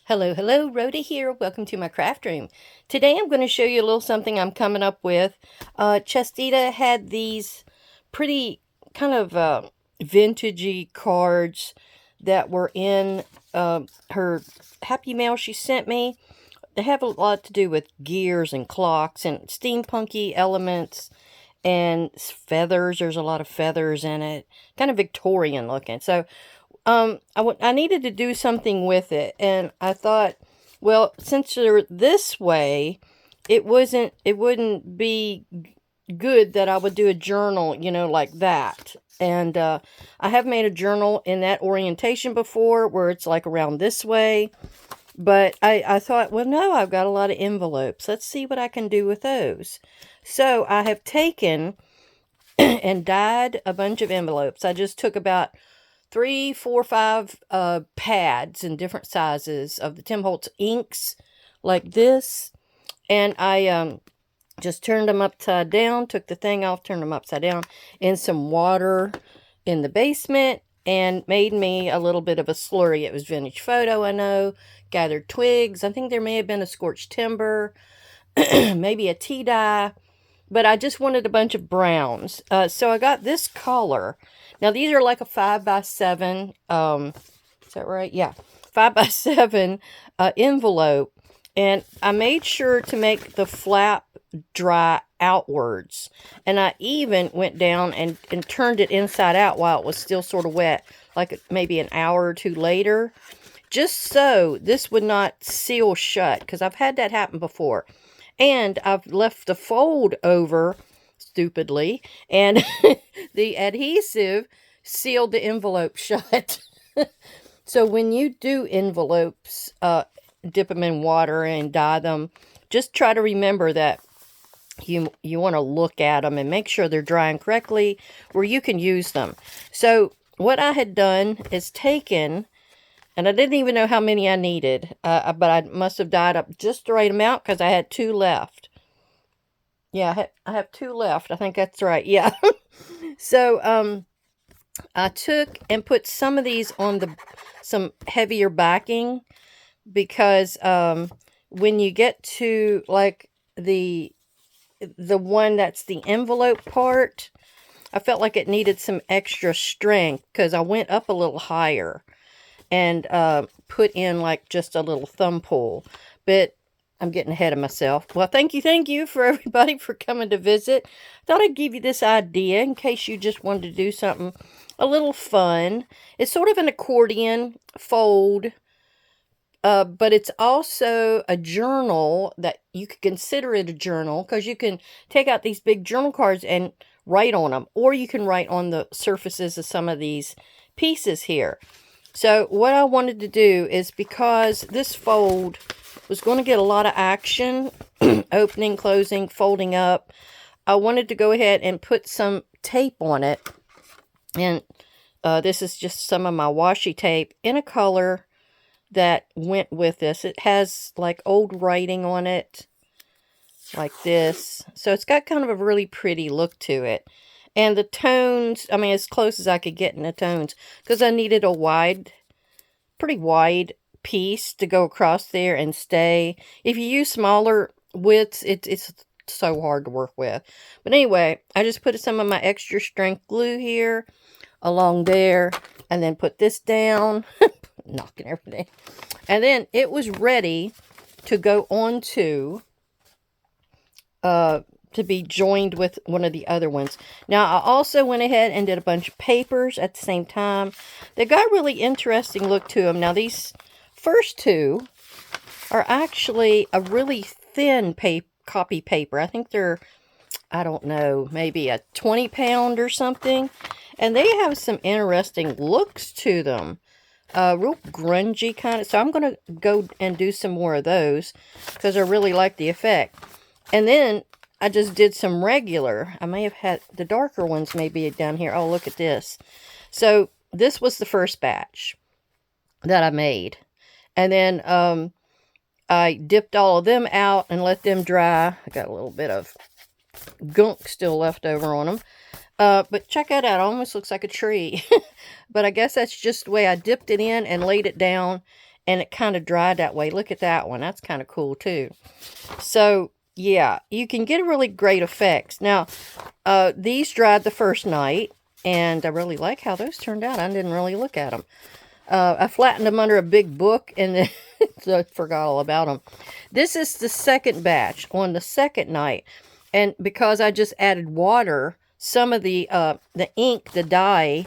Hello, hello, Rhoda here. Welcome to my craft room. Today I'm going to show you a little something I'm coming up with. Chestita had these pretty kind of vintagey cards that were in her happy mail she sent me. They have a lot to do with gears and clocks and steampunky elements and feathers. There's a lot of feathers in it, kind of Victorian looking. So I needed to do something with it, and I thought, well, since they're this way, it wouldn't be good that I would do a journal, like that. And I have made a journal in that orientation before, where it's like around this way. But I thought, well, no, I've got a lot of envelopes. Let's see what I can do with those. So I have taken and dyed a bunch of envelopes. I just took about 3, 4, 5 pads in different sizes of the Tim Holtz inks like this. And I just turned them upside down, took the thing off, turned them upside down in some water in the basement, and made me a little bit of a slurry. It was vintage photo, I know. Gathered twigs. I think there may have been a scorched timber, maybe a tea dye. But I just wanted a bunch of browns. So I got this color. Now, these are like a 5x7. Is that right? Yeah. 5x7 envelope. And I made sure to make the flap dry outwards. And I even went down and turned it inside out while it was still sort of wet. Like maybe an hour or two later. Just so this would not seal shut. Because I've had that happen before. And I've left the fold over, stupidly, and the adhesive sealed the envelope shut. So when you do envelopes, dip them in water and dye them, just try to remember that you want to look at them and make sure they're drying correctly where you can use them. So what I had done is taken... And I didn't even know how many I needed. But I must have dyed up just the right amount because I had 2 left. Yeah, I have 2 left. I think that's right. Yeah. So I took and put some of these on some heavier backing. Because when you get to like the one that's the envelope part, I felt like it needed some extra strength. Because I went up a little higher. And put in like just a little thumb pull. But I'm getting ahead of myself. Well, thank you for everybody for coming to visit. Thought I'd give you this idea in case you just wanted to do something a little fun. It's sort of an accordion fold. But it's also a journal that you could consider it a journal. Because you can take out these big journal cards and write on them. Or you can write on the surfaces of some of these pieces here. So what I wanted to do is, because this fold was going to get a lot of action, opening, closing, folding up, I wanted to go ahead and put some tape on it. And this is just some of my washi tape in a color that went with this. It has like old writing on it, like this. So it's got kind of a really pretty look to it. And the tones, I mean, as close as I could get in the tones. Because I needed a pretty wide piece to go across there and stay. If you use smaller widths, it's so hard to work with. But anyway, I just put some of my extra strength glue here, along there. And then put this down. Knocking everything. And then it was ready to go onto... to be joined with one of the other ones. Now, I also went ahead and did a bunch of papers at the same time. They got a really interesting look to them. Now, these first 2 are actually a really thin copy paper. I think they're, I don't know, maybe a 20 pound or something. And they have some interesting looks to them. Real grungy kind of. So I'm going to go and do some more of those because I really like the effect. And then I just did some regular. I may have had the darker ones maybe down here. Oh, look at this. So this was the first batch that I made. And then I dipped all of them out and let them dry. I got a little bit of gunk still left over on them. But check that out. It almost looks like a tree. But I guess that's just the way I dipped it in and laid it down and it kind of dried that way. Look at that one. That's kind of cool too. So yeah, you can get a really great effects. Now, these dried the first night, and I really like how those turned out. I didn't really look at them. I flattened them under a big book, and then so I forgot all about them. This is the second batch on the second night, and because I just added water, some of the ink, the dye,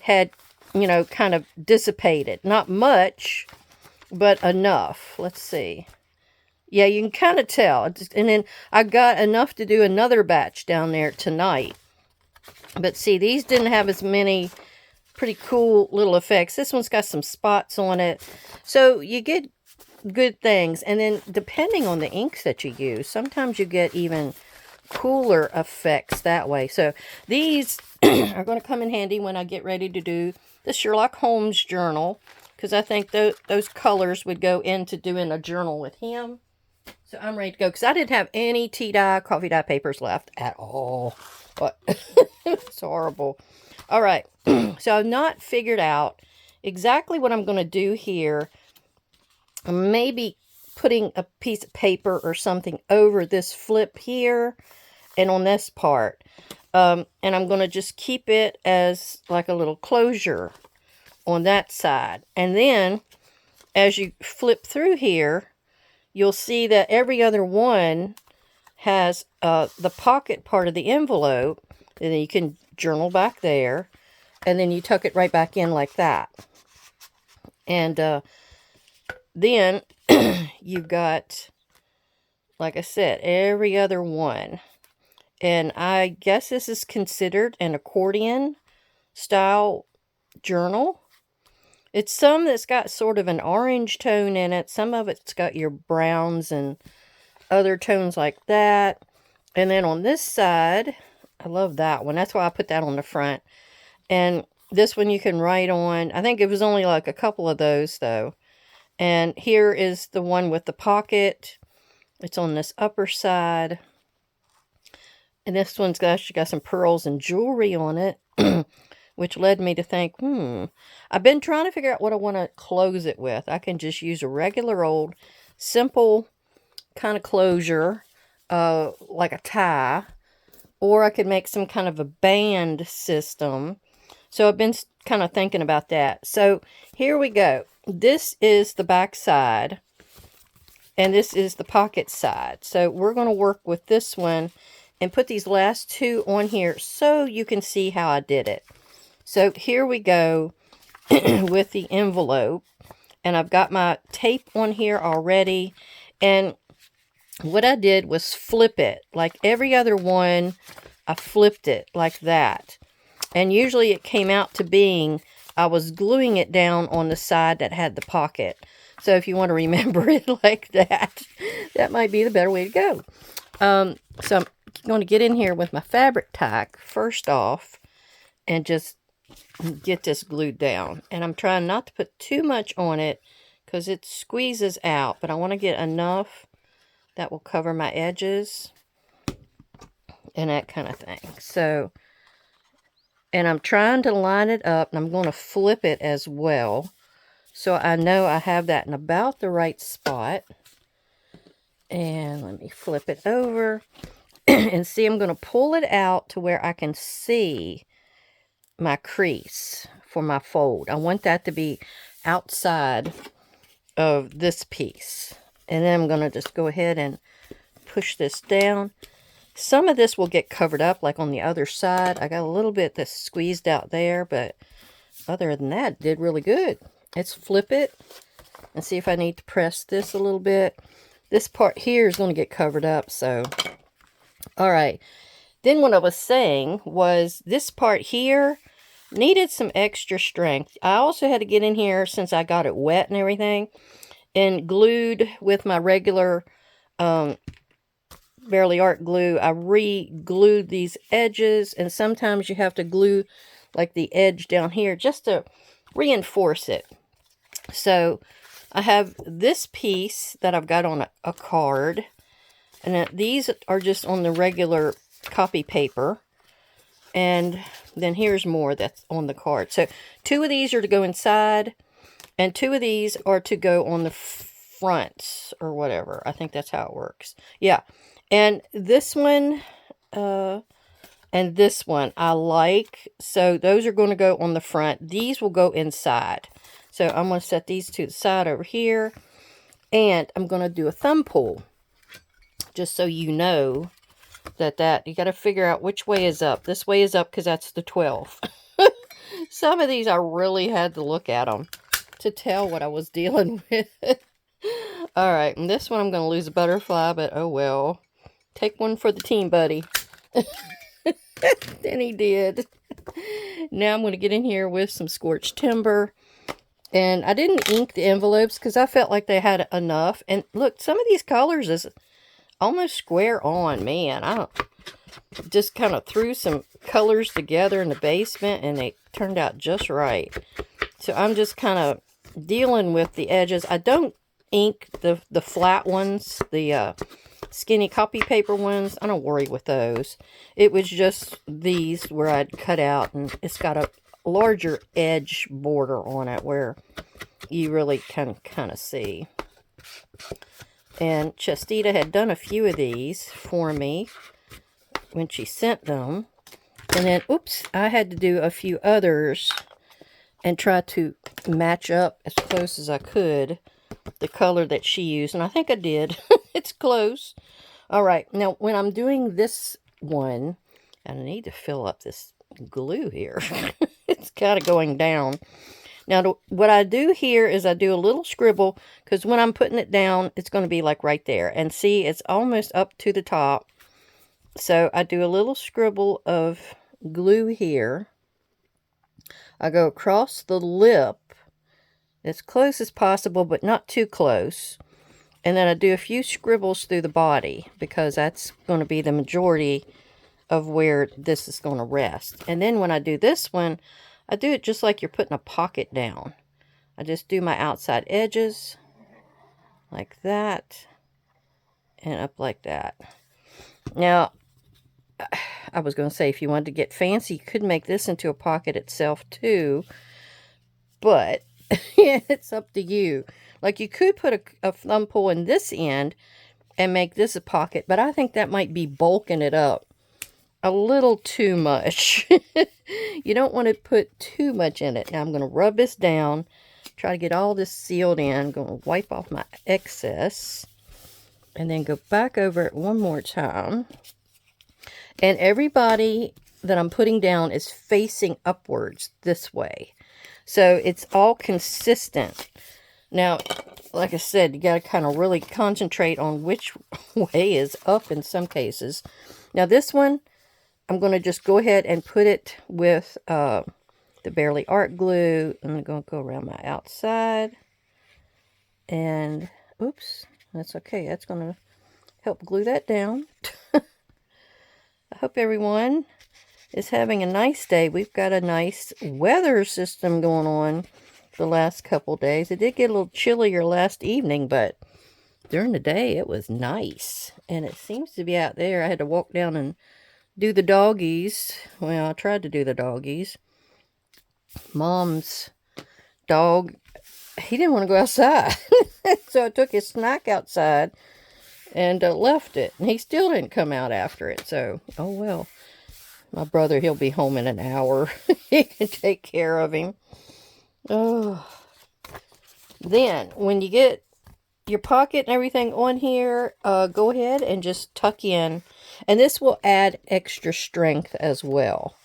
had, you know, kind of dissipated. Not much, but enough. Let's see. Yeah, you can kind of tell. And then I got enough to do another batch down there tonight. But see, these didn't have as many pretty cool little effects. This one's got some spots on it. So you get good things. And then depending on the inks that you use, sometimes you get even cooler effects that way. So these are going to come in handy when I get ready to do the Sherlock Holmes journal, because I think those colors would go into doing a journal with him. So I'm ready to go, because I didn't have any tea dye, coffee dye papers left at all. But it's horrible. All right. So I've not figured out exactly what I'm going to do here. Maybe putting a piece of paper or something over this flip here and on this part. And I'm going to just keep it as like a little closure on that side. And then as you flip through here, you'll see that every other one has the pocket part of the envelope. And then you can journal back there. And then you tuck it right back in like that. And then you've got, like I said, every other one. And I guess this is considered an accordion style journal. It's some that's got sort of an orange tone in it. Some of it's got your browns and other tones like that. And then on this side, I love that one. That's why I put that on the front. And this one you can write on. I think it was only like a couple of those though. And here is the one with the pocket. It's on this upper side. And this one's actually got some pearls and jewelry on it. Which led me to think, I've been trying to figure out what I want to close it with. I can just use a regular old, simple kind of closure, like a tie. Or I could make some kind of a band system. So I've been kind of thinking about that. So here we go. This is the back side. And this is the pocket side. So we're going to work with this one and put these last two on here so you can see how I did it. So here we go with the envelope. And I've got my tape on here already. And what I did was flip it. Like every other one, I flipped it like that. And usually it came out to being, I was gluing it down on the side that had the pocket. So if you want to remember it like that, that might be the better way to go. So I'm going to get in here with my fabric tack first off and just get this glued down. And I'm trying not to put too much on it because it squeezes out, but I want to get enough that will cover my edges and that kind of thing. So, and I'm trying to line it up, and I'm going to flip it as well, so I know I have that in about the right spot. And let me flip it over and see, I'm going to pull it out to where I can see my crease for my fold. I want that to be outside of this piece. And then I'm going to just go ahead and push this down. Some of this will get covered up, like on the other side. I got a little bit that's squeezed out there, but other than that, it did really good. Let's flip it and see if I need to press this a little bit. This part here is going to get covered up, so. All right. Then what I was saying was this part here needed some extra strength. I also had to get in here, since I got it wet and everything, and glued with my regular Barely Art glue. I re-glued these edges, and sometimes you have to glue like the edge down here just to reinforce it. So I have this piece that I've got on a card, and these are just on the regular copy paper. And then here's more that's on the card. So 2 of these are to go inside, And 2 of these are to go on the fronts or whatever. I think that's how it works. Yeah. And this one, and this one I like. So those are going to go on the front. These will go inside. So I'm going to set these to the side over here. And I'm going to do a thumb pull. Just so you know that you got to figure out which way is up. This way is up because that's the 12. Some of these I really had to look at them to tell what I was dealing with. Alright, and this one I'm going to lose a butterfly, but oh well. Take one for the team, buddy. Then he did. Now I'm going to get in here with some scorched timber. And I didn't ink the envelopes because I felt like they had enough. And look, some of these colors is almost square on. Man, I just kind of threw some colors together in the basement and they turned out just right. So I'm just kind of dealing with the edges. I don't ink the flat ones, the skinny copy paper ones. I don't worry with those. It was just these where I'd cut out, and it's got a larger edge border on it where you really can kind of see. And Chestita had done a few of these for me when she sent them. And then, oops, I had to do a few others and try to match up as close as I could the color that she used. And I think I did. It's close. All right. Now, when I'm doing this one, and I need to fill up this glue here. It's kind of going down. Now, what I do here is I do a little scribble, because when I'm putting it down, it's going to be like right there. And see, it's almost up to the top. So I do a little scribble of glue here. I go across the lip as close as possible, but not too close. And then I do a few scribbles through the body, because that's going to be the majority of where this is going to rest. And then when I do this one, I do it just like you're putting a pocket down. I just do my outside edges like that and up like that. Now, I was going to say, if you wanted to get fancy, you could make this into a pocket itself too. But yeah, it's up to you. Like, you could put a thumb pull in this end and make this a pocket, but I think that might be bulking it up a little too much. You don't want to put too much in it. Now I'm going to rub this down, try to get all this sealed in. I'm going to wipe off my excess and then go back over it one more time. And everybody that I'm putting down is facing upwards this way. So it's all consistent. Now, like I said, you got to kind of really concentrate on which way is up in some cases. Now this one, I'm going to just go ahead and put it with the Barely Art glue. I'm going to go around my outside. And, oops, that's okay. That's going to help glue that down. I hope everyone is having a nice day. We've got a nice weather system going on the last couple days. It did get a little chillier last evening, but during the day it was nice. And it seems to be out there. I had to walk down and do the doggies. Well, I tried to do the doggies. Mom's dog, he didn't want to go outside. So I took his snack outside and left it. And he still didn't come out after it. So, oh well. My brother, he'll be home in an hour. He can take care of him. Oh. Then, when you get your pocket and everything on here, go ahead and just tuck in. And this will add extra strength as well.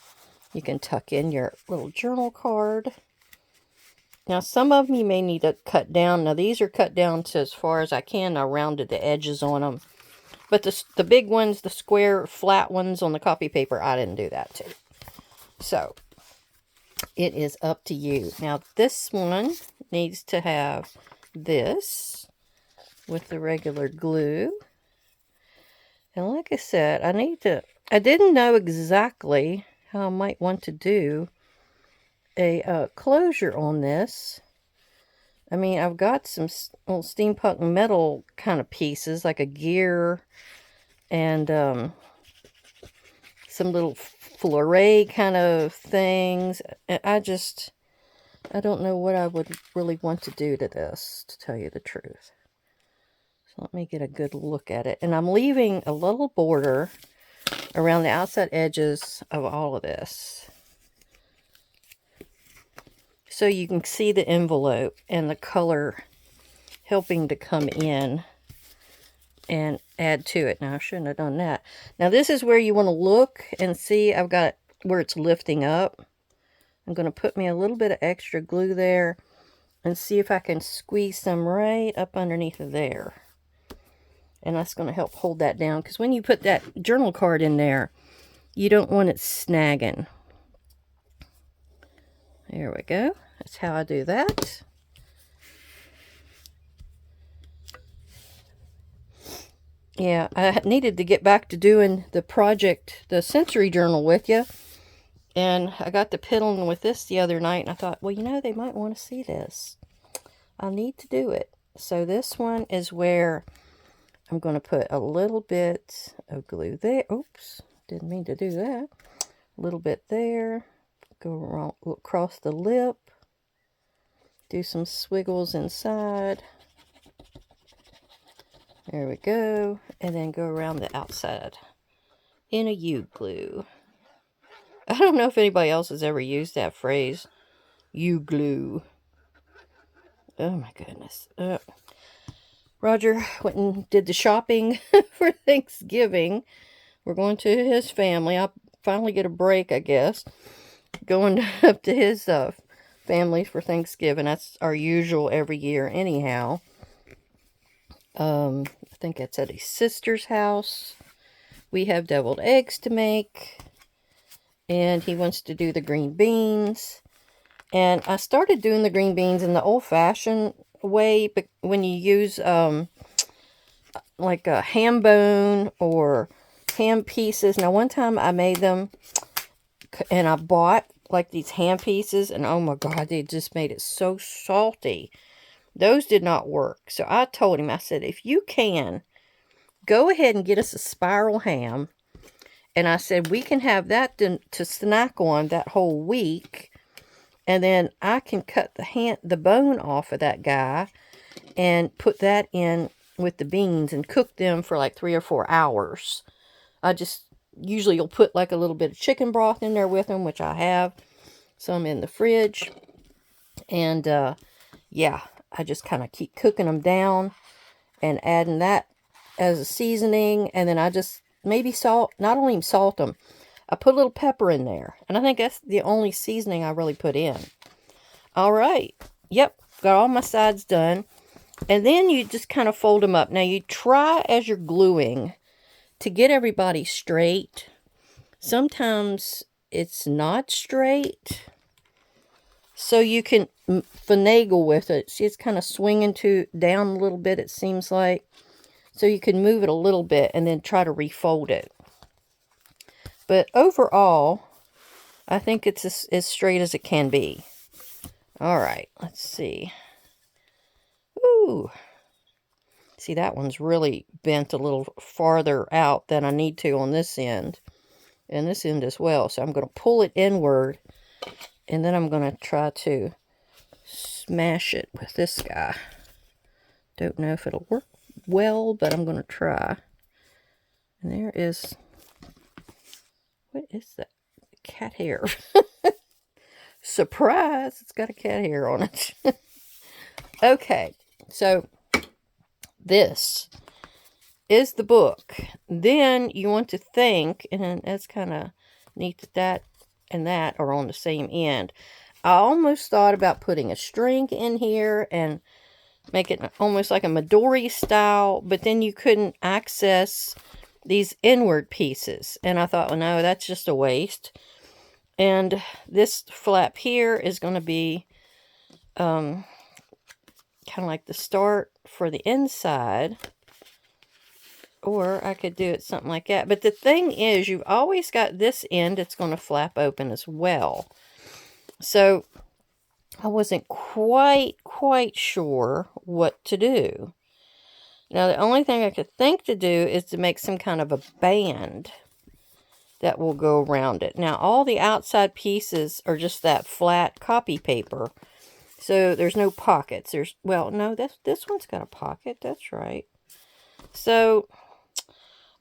You can tuck in your little journal card. Now, some of them you may need to cut down. Now, these are cut down to as far as I can. I rounded the edges on them. But the big ones, the square, flat ones on the copy paper, I didn't do that too. So, it is up to you. Now, this one needs to have this with the regular glue. And like I said, I didn't know exactly how I might want to do a closure on this. I mean, I've got some little steampunk metal kind of pieces, like a gear and some little fleuret kind of things. I just I don't know what I would really want to do to this, to tell you the truth. So let me get a good look at it. And I'm leaving a little border around the outside edges of all of this, so you can see the envelope and the color helping to come in and add to it. Now, I shouldn't have done that. Now, this is where you want to look and see. I've got where it's lifting up. I'm going to put me a little bit of extra glue there and see if I can squeeze some right up underneath of there. And that's going to help hold that down, because when you put that journal card in there, you don't want it snagging. There we go. That's how I do that. Yeah, I needed to get back to doing the project, the sensory journal with you. And I got to piddling with this the other night, and I thought, well, you know, they might want to see this. I need to do it. So this one is where I'm going to put a little bit of glue there. Oops, didn't mean to do that. A little bit there. Go across the lip. Do some swiggles inside. There we go. And then go around the outside in a U-glue. I don't know if anybody else has ever used that phrase, U-glue. Oh my goodness. Roger went and did the shopping for Thanksgiving. We're going to his family. I finally get a break, I guess. Going up to his family for Thanksgiving. That's our usual every year anyhow. I think it's at his sister's house. We have deviled eggs to make. And he wants to do the green beans. And I started doing the green beans in the old-fashioned way, but when you use like a ham bone or ham pieces. Now, one time I made them, and I bought like these ham pieces, and oh my God, they just made it so salty. Those did not work. So I told him, I said, if you can, go ahead and get us a spiral ham. And I said, we can have that to snack on that whole week. And then I can cut the bone off of that guy and put that in with the beans and cook them for like 3 or 4 hours. Usually you'll put like a little bit of chicken broth in there with them, which I have some in the fridge. And yeah, I just kind of keep cooking them down and adding that as a seasoning. And then I just maybe not only salt them, I put a little pepper in there. And I think that's the only seasoning I really put in. All right. Yep. Got all my sides done. And then you just kind of fold them up. Now you try as you're gluing to get everybody straight. Sometimes it's not straight. So you can finagle with it. See, it's kind of swinging down a little bit, it seems like. So you can move it a little bit and then try to refold it. But overall, I think it's as straight as it can be. All right, let's see. Ooh. See, that one's really bent a little farther out than I need to on this end. And this end as well. So I'm going to pull it inward. And then I'm going to try to smash it with this guy. Don't know if it'll work well, but I'm going to try. And there is... What is that? Cat hair. Surprise! It's got a cat hair on it. Okay, so this is the book. Then you want to think, and that's kind of neat that and that are on the same end. I almost thought about putting a string in here and make it almost like a Midori style, but then you couldn't access these inward pieces. And I thought, well, no, that's just a waste. And this flap here is going to be kind of like the start for the inside. Or I could do it something like that. But the thing is, you've always got this end that's going to flap open as well. So I wasn't quite sure what to do. Now, the only thing I could think to do is to make some kind of a band that will go around it. Now, all the outside pieces are just that flat copy paper. So there's no pockets. Well, no, this one's got a pocket. That's right. So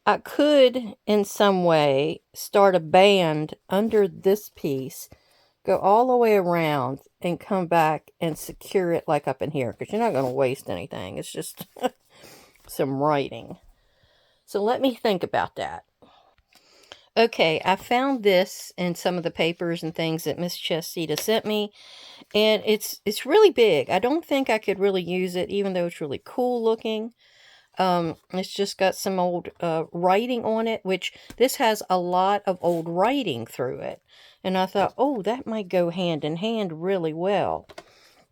I could, in some way, start a band under this piece, go all the way around, and come back and secure it like up in here, because you're not going to waste anything. It's just some writing. So let me think about that. Okay, I found this in some of the papers and things that Miss Chestita sent me, and it's really big. I don't think I could really use it, even though it's really cool looking. It's just got some old writing on it, which this has a lot of old writing through it. And I thought, oh, that might go hand in hand really well.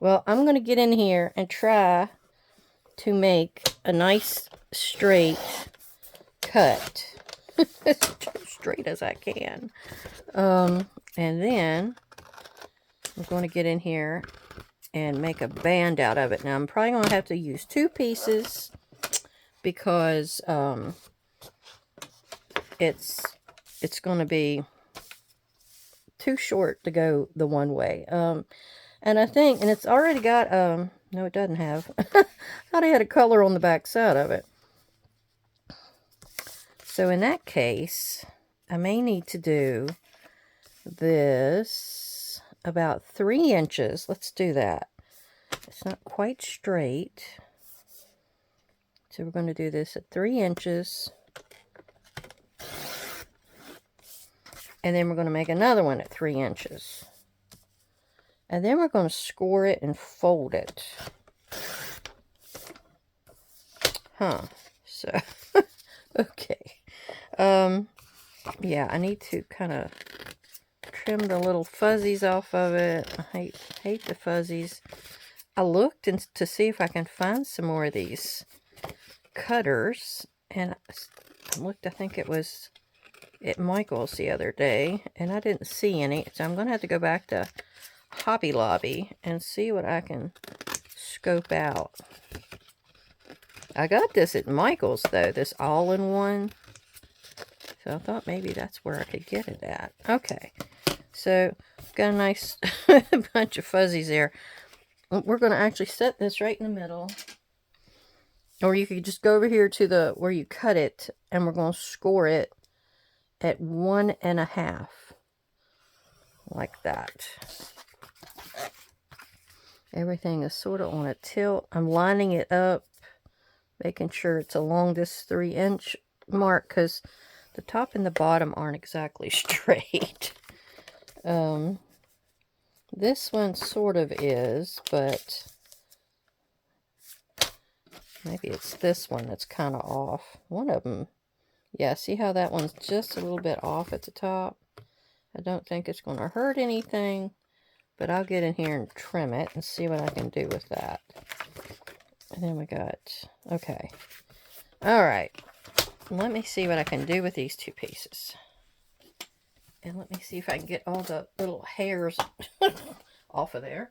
Well, I'm going to get in here and try to make a nice straight cut. As straight as I can. And then I'm going to get in here and make a band out of it. Now, I'm probably going to have to use 2 pieces because it's going to be too short to go the one way. And I think, and it's already got, no, it doesn't have. I thought I had a color on the back side of it. So in that case, I may need to do this about 3 inches. Let's do that. It's not quite straight. So we're going to do this at 3 inches. And then we're going to make another one at 3 inches. And then we're going to score it and fold it. So, okay. Yeah, I need to kind of trim the little fuzzies off of it. I hate the fuzzies. I looked to see if I can find some more of these cutters, and I looked, I think it was at Michael's the other day, and I didn't see any, so I'm going to have to go back to Hobby Lobby and see what I can scope out. I got this at Michael's, though, this all-in-one, so I thought maybe that's where I could get it at. Okay, so got a nice bunch of fuzzies there. We're going to actually set this right in the middle. Or you could just go over here to where you cut it, and we're going to score it at 1.5. Like that. Everything is sort of on a tilt. I'm lining it up, making sure it's along this 3-inch mark, because the top and the bottom aren't exactly straight. This one sort of is, but maybe it's this one that's kind of off. One of them. Yeah, see how that one's just a little bit off at the top? I don't think it's going to hurt anything, but I'll get in here and trim it and see what I can do with that. And then we got, okay. All right. Let me see what I can do with these 2 pieces. And let me see if I can get all the little hairs off of there.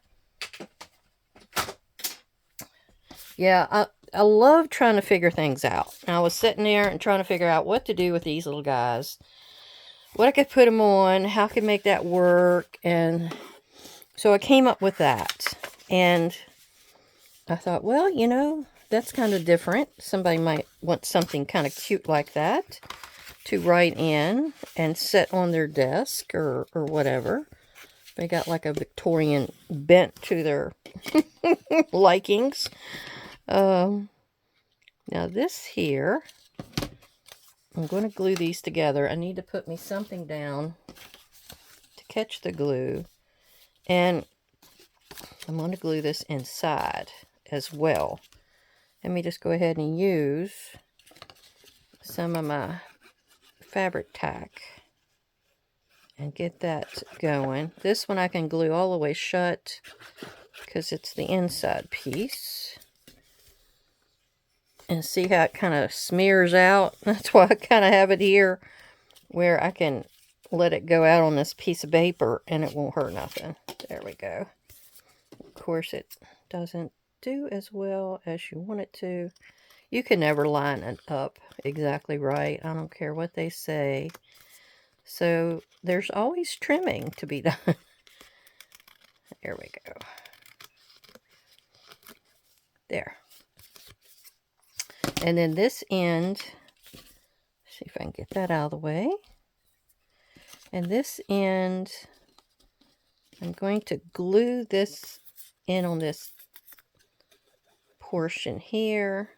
Yeah, I love trying to figure things out. I was sitting there and trying to figure out what to do with these little guys. What I could put them on, how I could make that work. And so I came up with that. And I thought, well, you know, that's kind of different. Somebody might want something kind of cute like that to write in and set on their desk or whatever. They got like a Victorian bent to their likings. Now this here, I'm going to glue these together. I need to put me something down to catch the glue. And I'm going to glue this inside as well. Let me just go ahead and use some of my fabric tack and get that going. This one I can glue all the way shut because it's the inside piece. And see how it kind of smears out? That's why I kind of have it here where I can let it go out on this piece of paper and it won't hurt nothing. There we go. Of course, it doesn't do as well as you want it to. You can never line it up exactly right. I don't care what they say. So there's always trimming to be done. There we go. There. And then this end, see if I can get that out of the way. And this end, I'm going to glue this in on this portion here.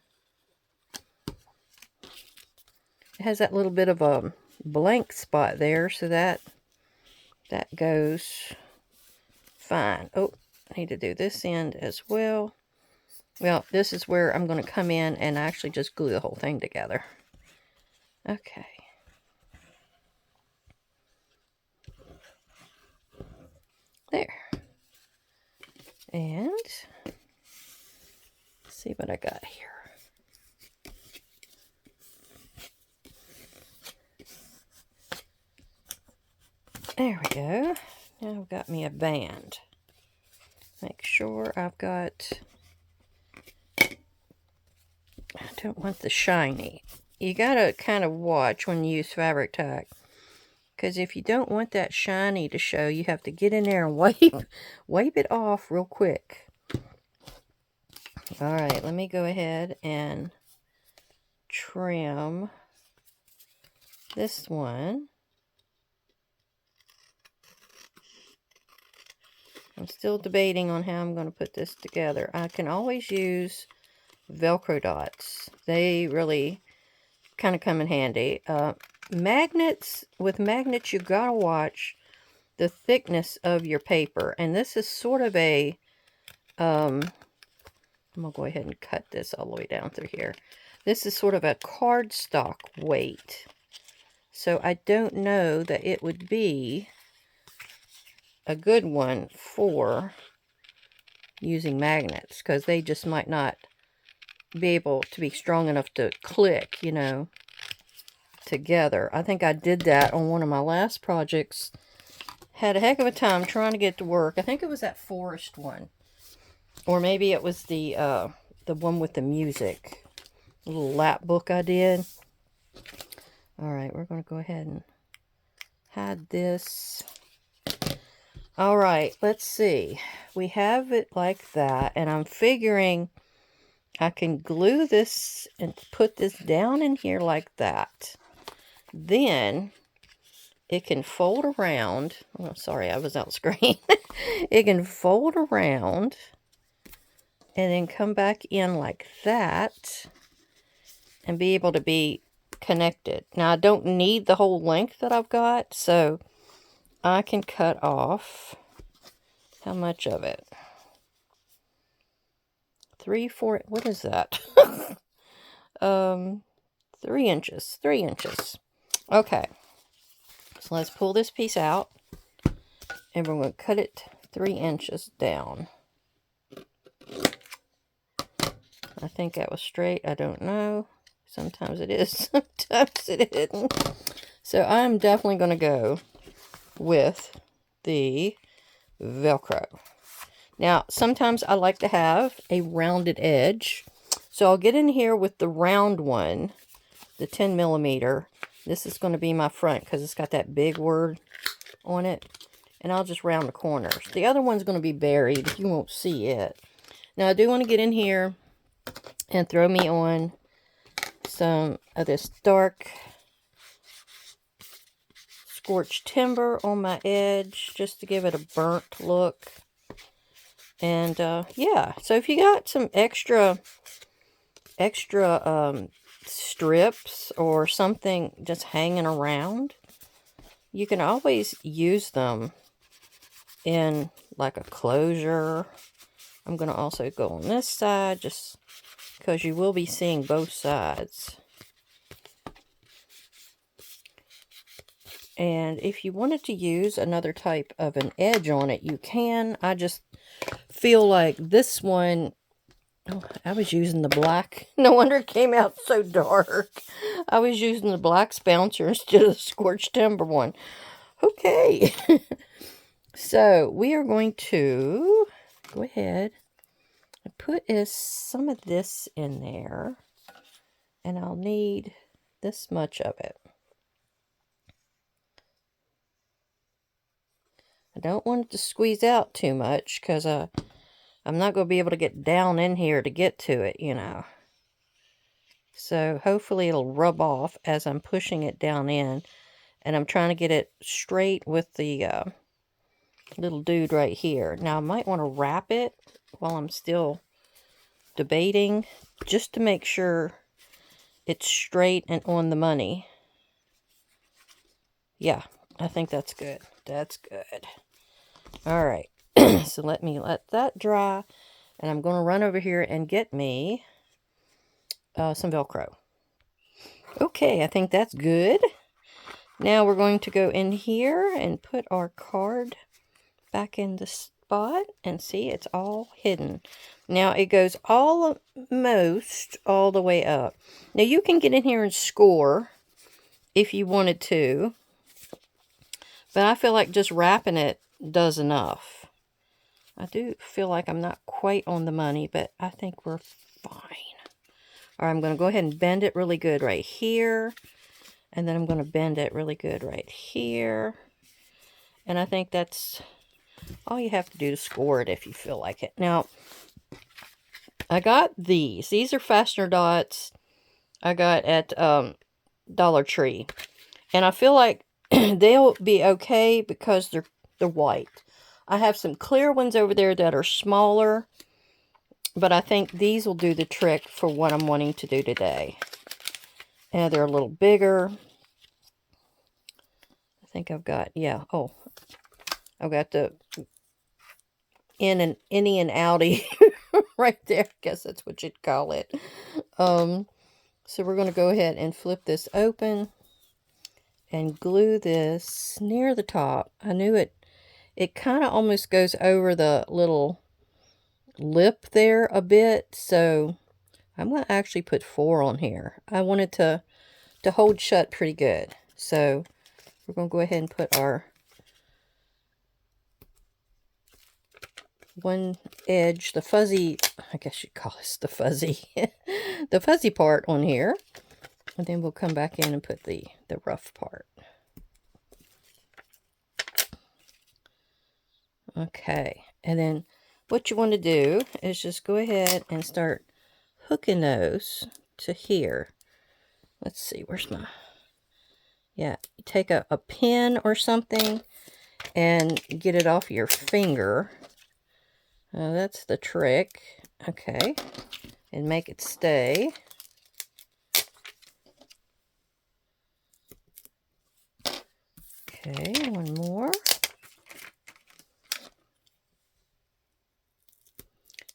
It has that little bit of a blank spot there, so that goes fine. Oh, I need to do this end as well. Well, this is where I'm going to come in and actually just glue the whole thing together. Okay. There. And let's see what I got here. There we go. Now I've got me a band. Make sure I've got... I don't want the shiny. You gotta kind of watch when you use fabric tack, because if you don't want that shiny to show, you have to get in there and wipe it off real quick. Alright, let me go ahead and trim this one. I'm still debating on how I'm going to put this together. I can always use Velcro dots. They really kind of come in handy. Magnets, with magnets, you've got to watch the thickness of your paper. And this is sort of a, I'm going to go ahead and cut this all the way down through here. This is sort of a cardstock weight. So I don't know that it would be a good one for using magnets, because they just might not be able to be strong enough to click, you know, together. I think I did that on one of my last projects. Had a heck of a time trying to get to work. I think it was that forest one, or maybe it was the one with the music, a little lap book I did. All right, we're going to go ahead and hide this. All right, let's see. We have it like that, and I'm figuring I can glue this and put this down in here like that. Then it can fold around. Oh, sorry, I was out screen. It can fold around and then come back in like that and be able to be connected. Now, I don't need the whole length that I've got, so I can cut off, how much of it? 3/4, what is that? 3 inches, 3 inches. Okay, so let's pull this piece out, and we're going to cut it 3 inches down. I think that was straight, I don't know. Sometimes it is, sometimes it isn't. So I'm definitely going to go with the Velcro. Now, sometimes I like to have a rounded edge. So I'll get in here with the round one, the 10 millimeter. This is going to be my front because it's got that big word on it. And I'll just round the corners. The other one's going to be buried. You won't see it. Now, I do want to get in here and throw me on some of this dark scorched timber on my edge, just to give it a burnt look. And yeah, so if you got some extra strips or something just hanging around, you can always use them in like a closure. I'm going to also go on this side just because you will be seeing both sides. And if you wanted to use another type of an edge on it, you can. I just feel like this one, oh, I was using the black. No wonder it came out so dark. I was using the black bouncer instead of the scorched timber one. Okay. So we are going to go ahead and put some of this in there. And I'll need this much of it. I don't want it to squeeze out too much because I I'm not going to be able to get down in here to get to it, you know. So hopefully it'll rub off as I'm pushing it down in. And I'm trying to get it straight with the little dude right here. Now I might want to wrap it while I'm still debating, just to make sure it's straight and on the money. Yeah, I think that's good. That's good. All right. So let that dry. And I'm going to run over here and get me some Velcro. Okay, I think that's good. Now we're going to go in here and put our card back in the spot and see it's all hidden. Now it goes almost all the way up. Now you can get in here and score if you wanted to, but I feel like just wrapping it does enough. I do feel like I'm not quite on the money, but I think we're fine. All right, I'm going to go ahead and bend it really good right here. And then I'm going to bend it really good right here. And I think that's all you have to do to score it if you feel like it. Now, I got these. These are fastener dots I got at Dollar Tree. And I feel like they'll be okay because they're white. I have some clear ones over there that are smaller. But I think these will do the trick for what I'm wanting to do today. And they're a little bigger. I think I've got, yeah, oh, I've got the innie and outie right there. I guess that's what you'd call it. So we're going to go ahead and flip this open and glue this near the top. I knew it kind of almost goes over the little lip there a bit, so I'm going to actually put 4 on here. I want it to hold shut pretty good. So we're going to go ahead and put our one edge, the fuzzy, I guess you'd call this the fuzzy, the fuzzy part on here. And then we'll come back in and put the rough part. Okay, and then what you want to do is just go ahead and start hooking those to here. Let's see, where's my, yeah, you take a pin or something and get it off your finger. That's the trick. Okay, and make it stay. Okay, one more.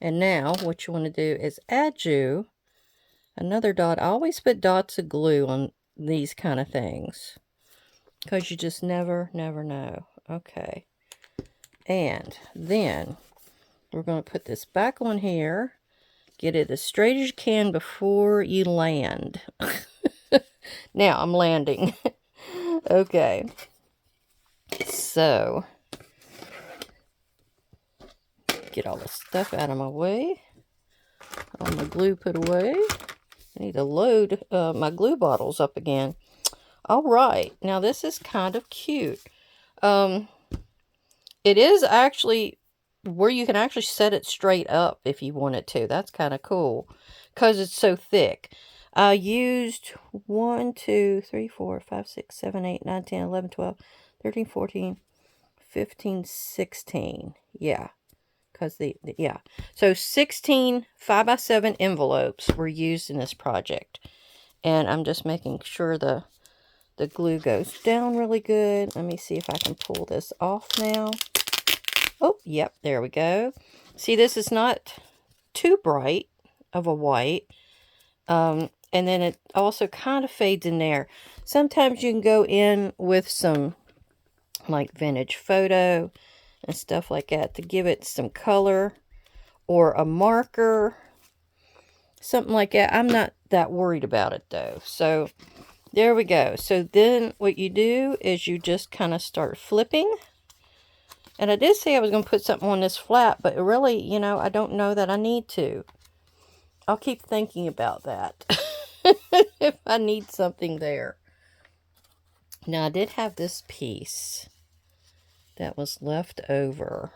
And now what you want to do is add you another dot. I always put dots of glue on these kind of things because you just never know. Okay. And then we're going to put this back on here. Get it as straight as you can before you land. Now I'm landing. Okay. So get all the stuff out of my way. All my glue put away. I need to load my glue bottles up again. All right. Now this is kind of cute. It is actually where you can actually set it straight up if you wanted to. That's kind of cool because it's so thick. I used 1, 2, 3, 4, 5, 6, 7, 8, 9, 10, 11, 12, 13, 14, 15, 16. Yeah. Because yeah. So 16 5x7 envelopes were used in this project. And I'm just making sure the glue goes down really good. Let me see if I can pull this off now. Oh, yep, there we go. See, this is not too bright of a white. And then it also kind of fades in there. Sometimes you can go in with some like vintage photo and stuff like that to give it some color, or a marker, something like that. I'm not that worried about it though. So there we go. So then what you do is you just kind of start flipping. And I did say I was going to put something on this flap, but really, you know, I don't know that I need to. I'll keep thinking about that if I need something there. Now, I did have this piece that was left over.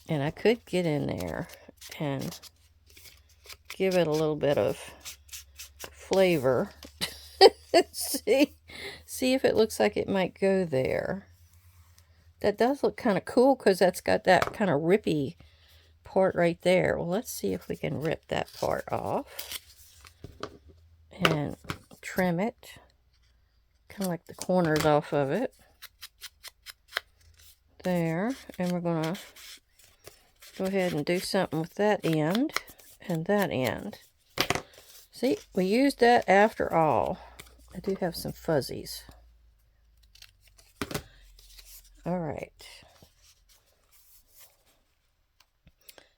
And I could get in there and give it a little bit of flavor. See if it looks like it might go there. That does look kind of cool because that's got that kind of rippy part right there. Well, let's see if we can rip that part off and trim it. Kind of like the corners off of it. There. And we're going to go ahead and do something with that end and that end. See, we used that after all. I do have some fuzzies. All right.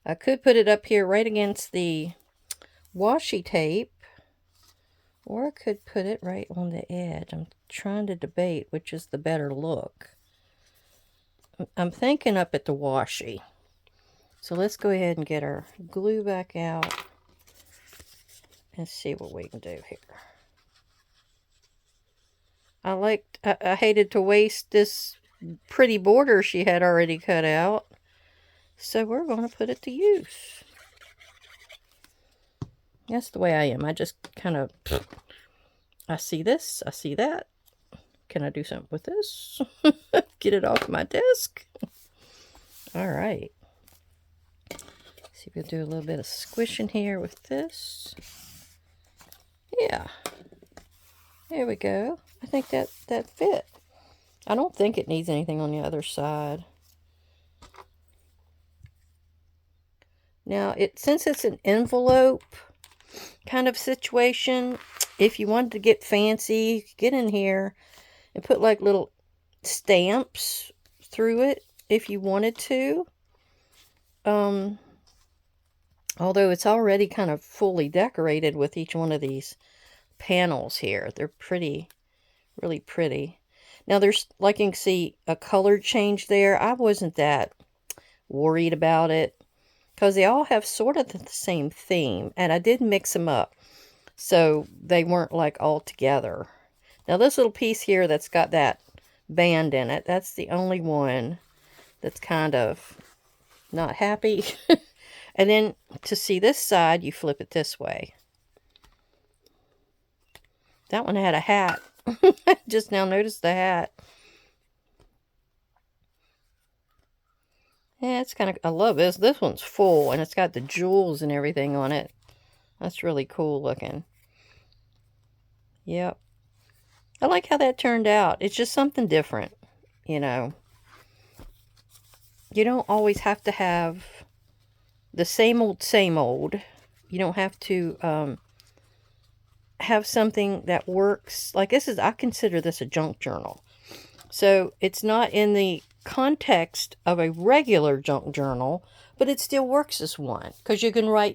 I could put it up here right against the washi tape, or I could put it right on the edge. I'm trying to debate which is the better look. I'm thinking up at the washi. So let's go ahead and get our glue back out and see what we can do here. I hated to waste this pretty border she had already cut out. So we're going to put it to use. That's the way I am. I just kind of, I see this, I see that. Can I do something with this? Get it off my desk. All right. See if we'll do a little bit of squishing here with this. Yeah. There we go. I think that fit. I don't think it needs anything on the other side. Now, since it's an envelope kind of situation, if you wanted to get fancy, you could get in here and put like little stamps through it if you wanted to. Although it's already kind of fully decorated with each one of these panels here. They're pretty, really pretty. Now there's, like you can see, a color change there. I wasn't that worried about it because they all have sort of the same theme, and I did mix them up so they weren't like all together. Now this little piece here that's got that band in it, that's the only one that's kind of not happy. And then to see this side, you flip it this way. That one had a hat. Just now noticed the hat. Yeah, it's kind of, I love this. This one's full and it's got the jewels and everything on it. That's really cool looking. Yep. I like how that turned out. It's just something different, you know. You don't always have to have the same old, same old. You don't have to have something that works. Like this is, I consider this a junk journal. So it's not in the context of a regular junk journal, but it still works as one. Because you can write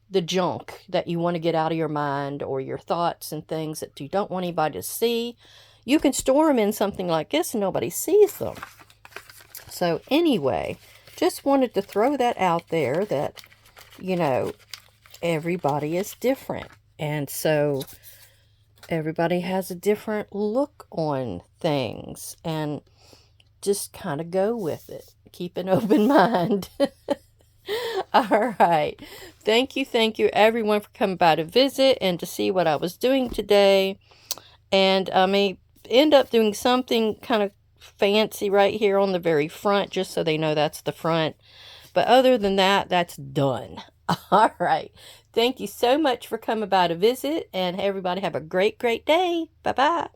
the junk that you want to get out of your mind, or your thoughts and things that you don't want anybody to see. You can store them in something like this and nobody sees them. So anyway, just wanted to throw that out there that, you know, everybody is different. And so everybody has a different look on things, and just kind of go with it. Keep an open mind. All right. Thank you everyone for coming by to visit and to see what I was doing today. And I may end up doing something kind of fancy right here on the very front, just so they know that's the front. But other than that, that's done. All right. Thank you so much for coming by to visit, and everybody have a great, great day. Bye-bye.